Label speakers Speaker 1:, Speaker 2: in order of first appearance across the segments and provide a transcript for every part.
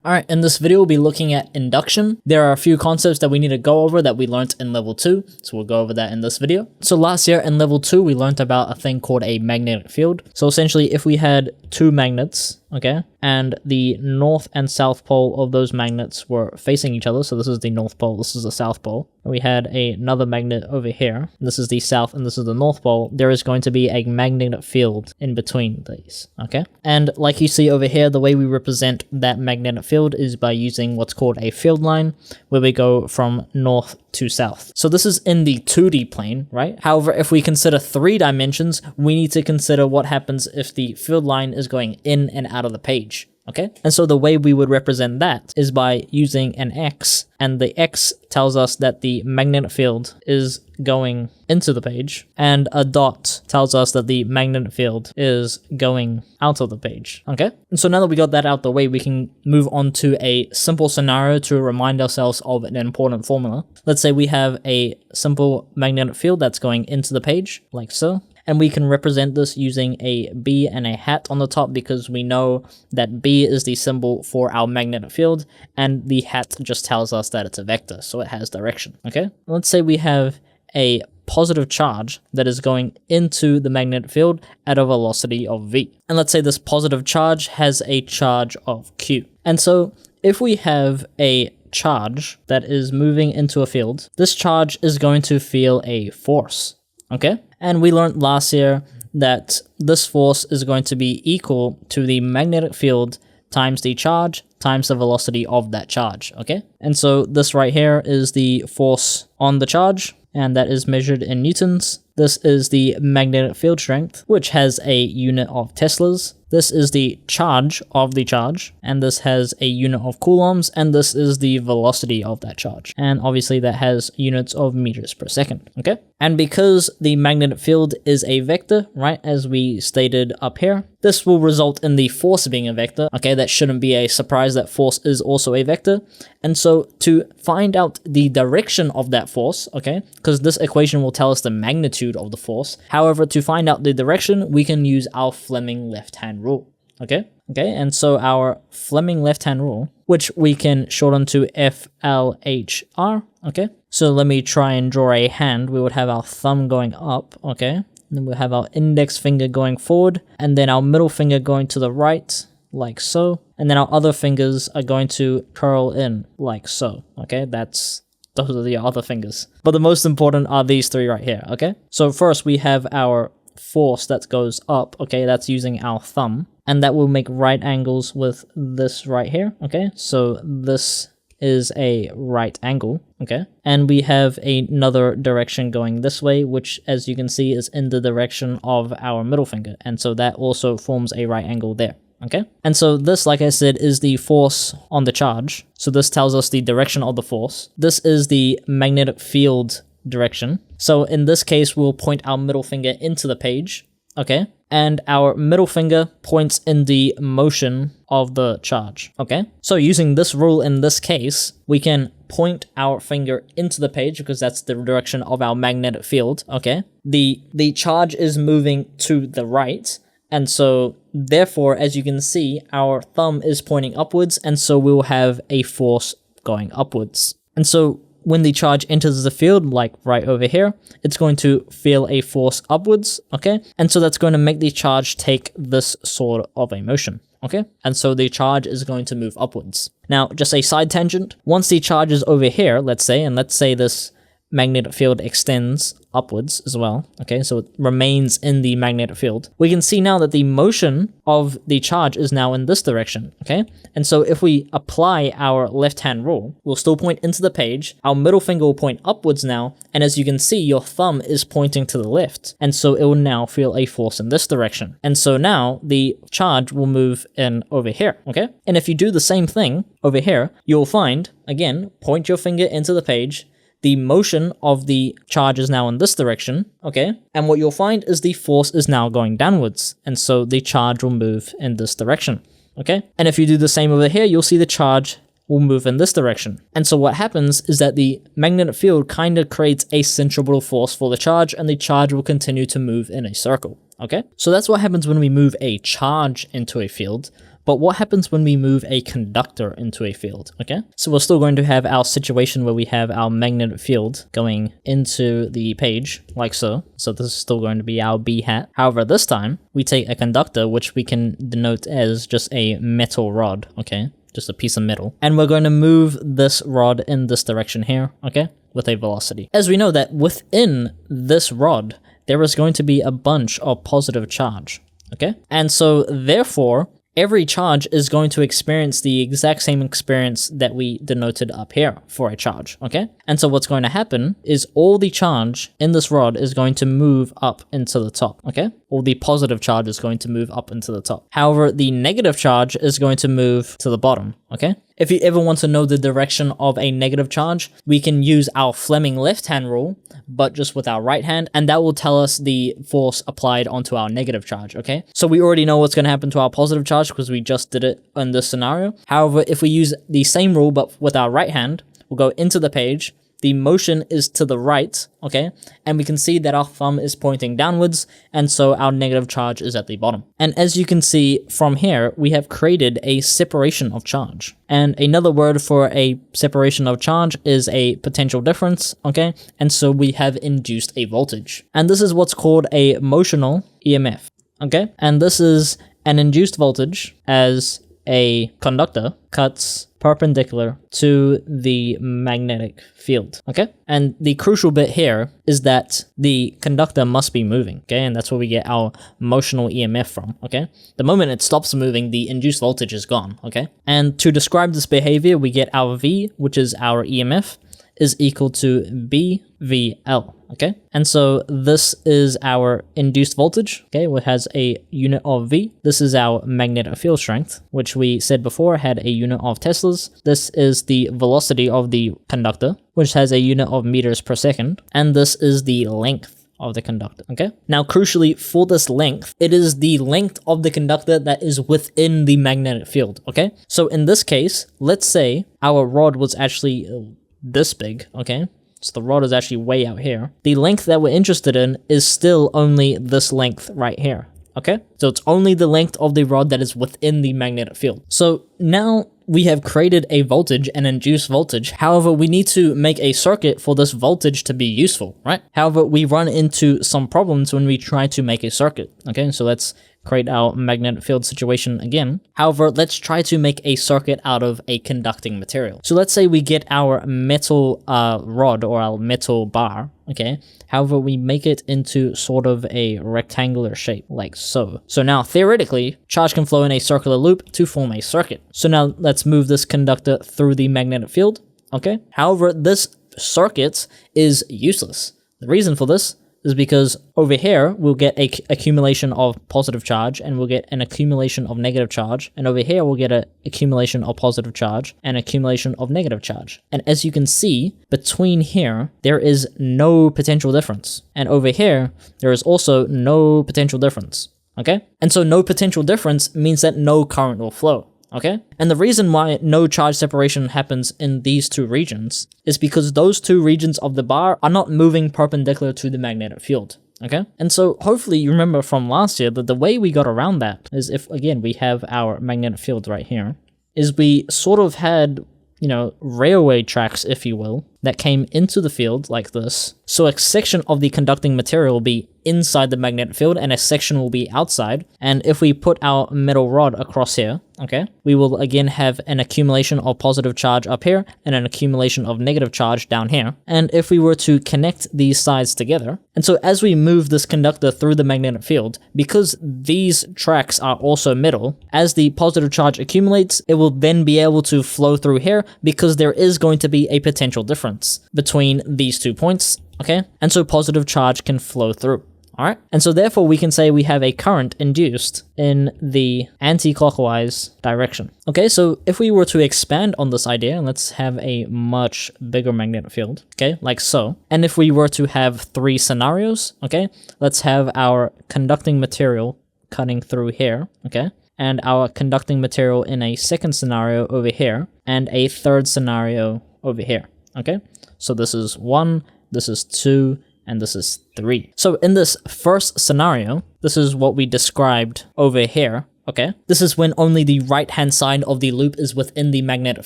Speaker 1: Alright, in this video we'll be looking at induction. There are a few concepts that we need to go over that we learnt in level 2, so we'll go over that in this video. So last year in level 2 we learnt about a thing called a magnetic field. So essentially if we had two magnets, okay, and the north and south pole of those magnets were facing each other, so this is the north pole, this is the south pole, and we had another magnet over here, this is the south and this is the north pole, there is going to be a magnetic field in between these, okay? And like you see over here, the way we represent that magnetic field is by using what's called a field line, where we go from north to south. So this is in the 2D plane, right? However, if we consider 3 dimensions, we need to consider what happens if the field line is going in and out of the page. Okay, and so the way we would represent that is by using an X, and the X tells us that the magnetic field is going into the page, and a dot tells us that the magnetic field is going out of the page. Okay, and so now that we got that out the way, we can move on to a simple scenario to remind ourselves of an important formula. Let's say we have a simple magnetic field that's going into the page, like so. And we can represent this using a B and a hat on the top because we know that B is the symbol for our magnetic field and the hat just tells us that it's a vector, so it has direction, okay? Let's say we have a positive charge that is going into the magnetic field at a velocity of V. And let's say this positive charge has a charge of Q. And so if we have a charge that is moving into a field, this charge is going to feel a force, okay? And we learned last year that this force is going to be equal to the magnetic field times the charge times the velocity of that charge, okay? And so this right here is the force on the charge, and that is measured in newtons. This is the magnetic field strength, which has a unit of Teslas. This is the charge of the charge, and this has a unit of coulombs, and this is the velocity of that charge. And obviously that has units of meters per second, okay? And because the magnetic field is a vector, right, as we stated up here, this will result in the force being a vector, okay? That shouldn't be a surprise that force is also a vector. And so to find out the direction of that force, okay, because this equation will tell us the magnitude of the force. However, to find out the direction, we can use our Fleming left-hand rule, okay? Okay, and so our Fleming left-hand rule, which we can shorten to FLHR, okay? So let me try and draw a hand. We would have our thumb going up, okay? Then we'll have our index finger going forward, and then our middle finger going to the right, like so. And then our other fingers are going to curl in, like so, okay? Those are the other fingers. But the most important are these 3 right here, okay? So first we have our force that goes up, okay? That's using our thumb. And that will make right angles with this right here, okay? So this is a right angle, okay? And we have another direction going this way, which as you can see is in the direction of our middle finger. And so that also forms a right angle there. Okay, and so this, like I said, is the force on the charge. So this tells us the direction of the force. This is the magnetic field direction. So in this case, we'll point our middle finger into the page, okay? And our middle finger points in the motion of the charge, okay? So using this rule in this case, we can point our finger into the page because that's the direction of our magnetic field, okay? The charge is moving to the right. And so, therefore, as you can see, our thumb is pointing upwards, and so we'll have a force going upwards. And so, when the charge enters the field, like right over here, it's going to feel a force upwards, okay? And so that's going to make the charge take this sort of a motion, okay? And so the charge is going to move upwards. Now, just a side tangent, once the charge is over here, let's say this magnetic field extends upwards as well, okay, so it remains in the magnetic field. We can see now that the motion of the charge is now in this direction, okay? And so if we apply our left-hand rule, we'll still point into the page, our middle finger will point upwards now, and as you can see, your thumb is pointing to the left, and so it will now feel a force in this direction. And so now the charge will move in over here, okay? And if you do the same thing over here, you'll find, again, point your finger into the page, the motion of the charge is now in this direction, okay? And what you'll find is the force is now going downwards, and so the charge will move in this direction, okay? And if you do the same over here, you'll see the charge will move in this direction. And so what happens is that the magnetic field kind of creates a centripetal force for the charge, and the charge will continue to move in a circle, okay? So that's what happens when we move a charge into a field. But what happens when we move a conductor into a field, okay? So we're still going to have our situation where we have our magnetic field going into the page, like so. So this is still going to be our B hat. However, this time, we take a conductor, which we can denote as just a metal rod, okay? Just a piece of metal. And we're going to move this rod in this direction here, okay? With a velocity. As we know that within this rod, there is going to be a bunch of positive charge, okay? And so therefore, every charge is going to experience the exact same experience that we denoted up here for a charge, okay? And so what's going to happen is all the charge in this rod is going to move up into the top, okay? All the positive charge is going to move up into the top. However, the negative charge is going to move to the bottom, okay? If you ever want to know the direction of a negative charge, we can use our Fleming left-hand rule, but just with our right hand, and that will tell us the force applied onto our negative charge, okay? So we already know what's going to happen to our positive charge because we just did it in this scenario. However, if we use the same rule, but with our right hand, we'll go into the page, the motion is to the right, okay? And we can see that our thumb is pointing downwards, and so our negative charge is at the bottom. And as you can see from here, we have created a separation of charge. And another word for a separation of charge is a potential difference, okay? And so we have induced a voltage. And this is what's called a motional EMF, okay? And this is an induced voltage as a conductor cuts perpendicular to the magnetic field, okay? And the crucial bit here is that the conductor must be moving, okay? And that's where we get our motional EMF from, okay? The moment it stops moving, the induced voltage is gone, okay? And to describe this behavior, we get our V, which is our EMF, is equal to BVL, okay? And so this is our induced voltage, okay, which has a unit of V. This is our magnetic field strength, which we said before had a unit of Teslas. This is the velocity of the conductor, which has a unit of meters per second. And this is the length of the conductor, okay? Now, crucially, for this length, it is the length of the conductor that is within the magnetic field, okay? So in this case, let's say our rod was actually this big, okay? So the rod is actually way out here. The length that we're interested in is still only this length right here, okay? So it's only the length of the rod that is within the magnetic field. So now we have created a voltage, an induced voltage. However, we need to make a circuit for this voltage to be useful, right? However, we run into some problems when we try to make a circuit, okay? So let's create our magnetic field situation again. However, let's try to make a circuit out of a conducting material. So let's say we get our metal rod or our metal bar, okay? However, we make it into sort of a rectangular shape, like so. So now, theoretically, charge can flow in a circular loop to form a circuit. So now let's move this conductor through the magnetic field, okay? However, this circuit is useless. The reason for this is because over here, we'll get a accumulation of positive charge, and we'll get an accumulation of negative charge, and over here, we'll get an accumulation of positive charge, and accumulation of negative charge. And as you can see, between here, there is no potential difference. And over here, there is also no potential difference, okay? And so no potential difference means that no current will flow. Okay? And the reason why no charge separation happens in these two regions is because those two regions of the bar are not moving perpendicular to the magnetic field. Okay? And so hopefully you remember from last year that the way we got around that is if, again, we have our magnetic field right here, is we sort of had, you know, railway tracks, if you will, that came into the field like this. So a section of the conducting material will be inside the magnetic field and a section will be outside. And if we put our metal rod across here, okay, we will again have an accumulation of positive charge up here and an accumulation of negative charge down here. And if we were to connect these sides together, and so as we move this conductor through the magnetic field, because these tracks are also metal, as the positive charge accumulates, it will then be able to flow through here because there is going to be a potential difference between these 2 points, okay? And so positive charge can flow through. All right, and so therefore we can say we have a current induced in the anti-clockwise direction. Okay, so if we were to expand on this idea, and let's have a much bigger magnetic field, okay, like so. And if we were to have 3 scenarios, okay, let's have our conducting material cutting through here, okay, and our conducting material in a second scenario over here, and a third scenario over here, okay? So this is 1, this is 2, and this is 3. So in this first scenario, this is what we described over here, okay? This is when only the right-hand side of the loop is within the magnetic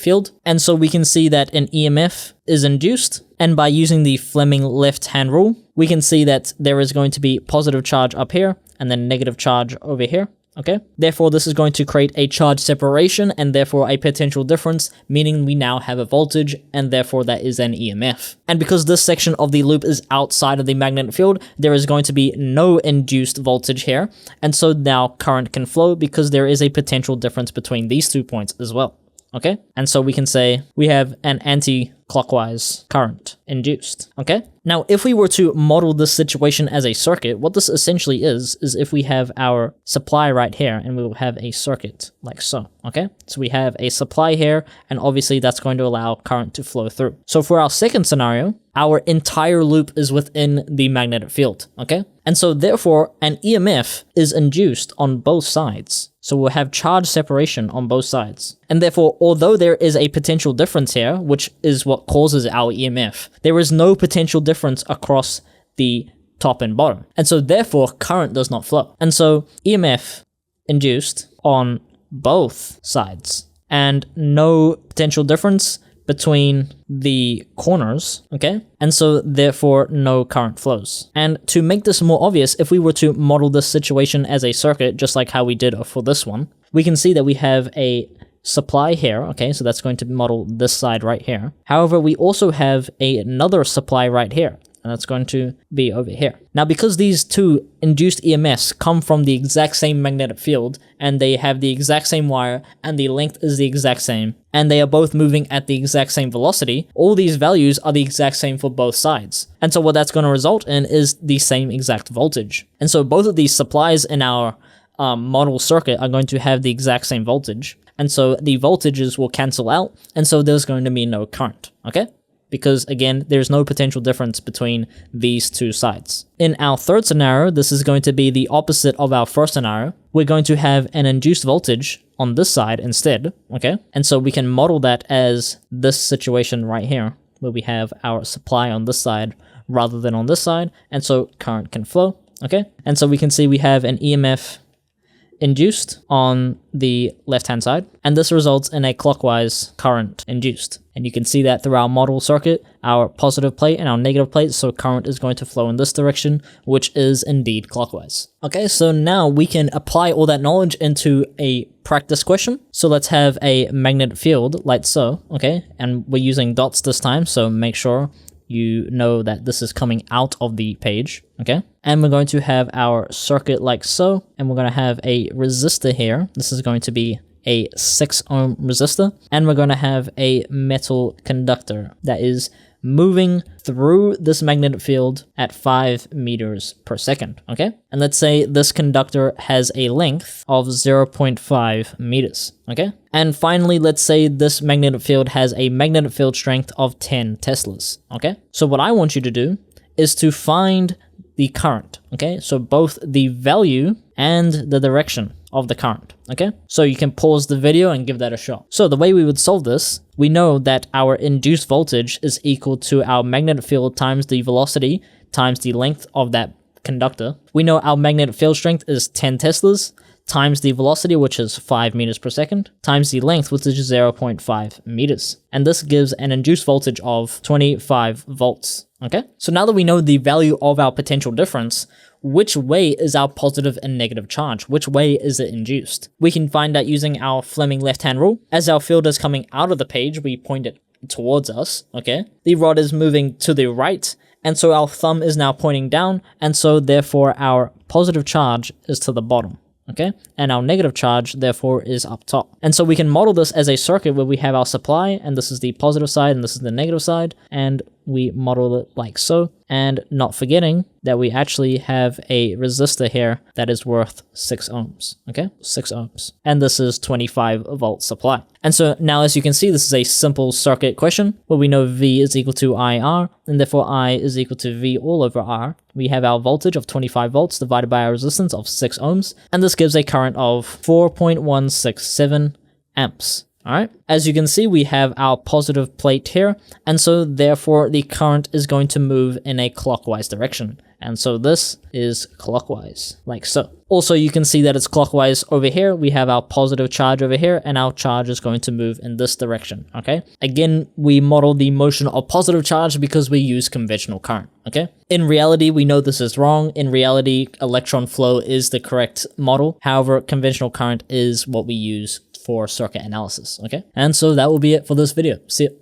Speaker 1: field. And so we can see that an EMF is induced. And by using the Fleming left-hand rule, we can see that there is going to be positive charge up here and then negative charge over here. Okay, therefore this is going to create a charge separation and therefore a potential difference, meaning we now have a voltage and therefore that is an EMF. And because this section of the loop is outside of the magnetic field, there is going to be no induced voltage here, and so now current can flow because there is a potential difference between these 2 points as well. Okay, and so we can say we have an anti-clockwise current induced. Okay, now if we were to model this situation as a circuit, what this essentially is if we have our supply right here and we will have a circuit like so. Okay, so we have a supply here and obviously that's going to allow current to flow through. So for our second scenario, our entire loop is within the magnetic field. Okay, and so therefore an EMF is induced on both sides. So we'll have charge separation on both sides. And therefore, although there is a potential difference here, which is what causes our EMF, there is no potential difference across the top and bottom. And so therefore, current does not flow. And so EMF induced on both sides and no potential difference between the corners, okay? And so therefore no current flows. And to make this more obvious, if we were to model this situation as a circuit, just like how we did for this one, we can see that we have a supply here, okay? So that's going to model this side right here. However, we also have another supply right here, and that's going to be over here. Now, because these two induced EMFs come from the exact same magnetic field, and they have the exact same wire, and the length is the exact same, and they are both moving at the exact same velocity, all these values are the exact same for both sides. And so what that's going to result in is the same exact voltage. And so both of these supplies in our model circuit are going to have the exact same voltage. And so the voltages will cancel out, and so there's going to be no current, okay? Because again, there's no potential difference between these two sides. In our third scenario, this is going to be the opposite of our first scenario. We're going to have an induced voltage on this side instead, okay? And so we can model that as this situation right here, where we have our supply on this side rather than on this side, and so current can flow, okay? And so we can see we have an EMF induced on the left-hand side, and this results in a clockwise current induced. And you can see that through our model circuit, our positive plate and our negative plate, so current is going to flow in this direction, which is indeed clockwise. Okay, so now we can apply all that knowledge into a practice question. So let's have a magnetic field like so, okay? And we're using dots this time, so make sure you know that this is coming out of the page, okay? And we're going to have our circuit like so, and we're going to have a resistor here. This is going to be a 6 ohm resistor, and we're going to have a metal conductor that is moving through this magnetic field at 5 meters per second, okay? And let's say this conductor has a length of 0.5 meters, okay? And finally, let's say this magnetic field has a magnetic field strength of 10 Teslas, okay? So what I want you to do is to find the current, okay? So both the value and the direction of the current, okay? So you can pause the video and give that a shot. So the way we would solve this, we know that our induced voltage is equal to our magnetic field times the velocity times the length of that conductor. We know our magnetic field strength is 10 Teslas times the velocity, which is 5 meters per second, times the length, which is 0.5 meters. And this gives an induced voltage of 25 volts, okay? So now that we know the value of our potential difference, which way is our positive and negative charge? Which way is it induced? We can find out using our Fleming left-hand rule. As our field is coming out of the page, we point it towards us, okay? The rod is moving to the right, and so our thumb is now pointing down, and so therefore our positive charge is to the bottom, okay? And our negative charge, therefore, is up top. And so we can model this as a circuit where we have our supply, and this is the positive side, and this is the negative side, and we model it like so, and not forgetting that we actually have a resistor here that is worth 6 ohms, okay? 6 ohms. And this is 25 volt supply. And so now, as you can see, this is a simple circuit question where we know V is equal to IR, and therefore I is equal to V all over R. We have our voltage of 25 volts divided by our resistance of 6 ohms, and this gives a current of 4.167 amps. All right, as you can see, we have our positive plate here, and so therefore the current is going to move in a clockwise direction, And so this is clockwise, like so. Also, you can see that it's clockwise over here. We have our positive charge over here, and our charge is going to move in this direction, okay? Again, we model the motion of positive charge because we use conventional current, okay? In reality, we know this is wrong. In reality, electron flow is the correct model. However, conventional current is what we use for circuit analysis, okay? And so that will be it for this video. See ya.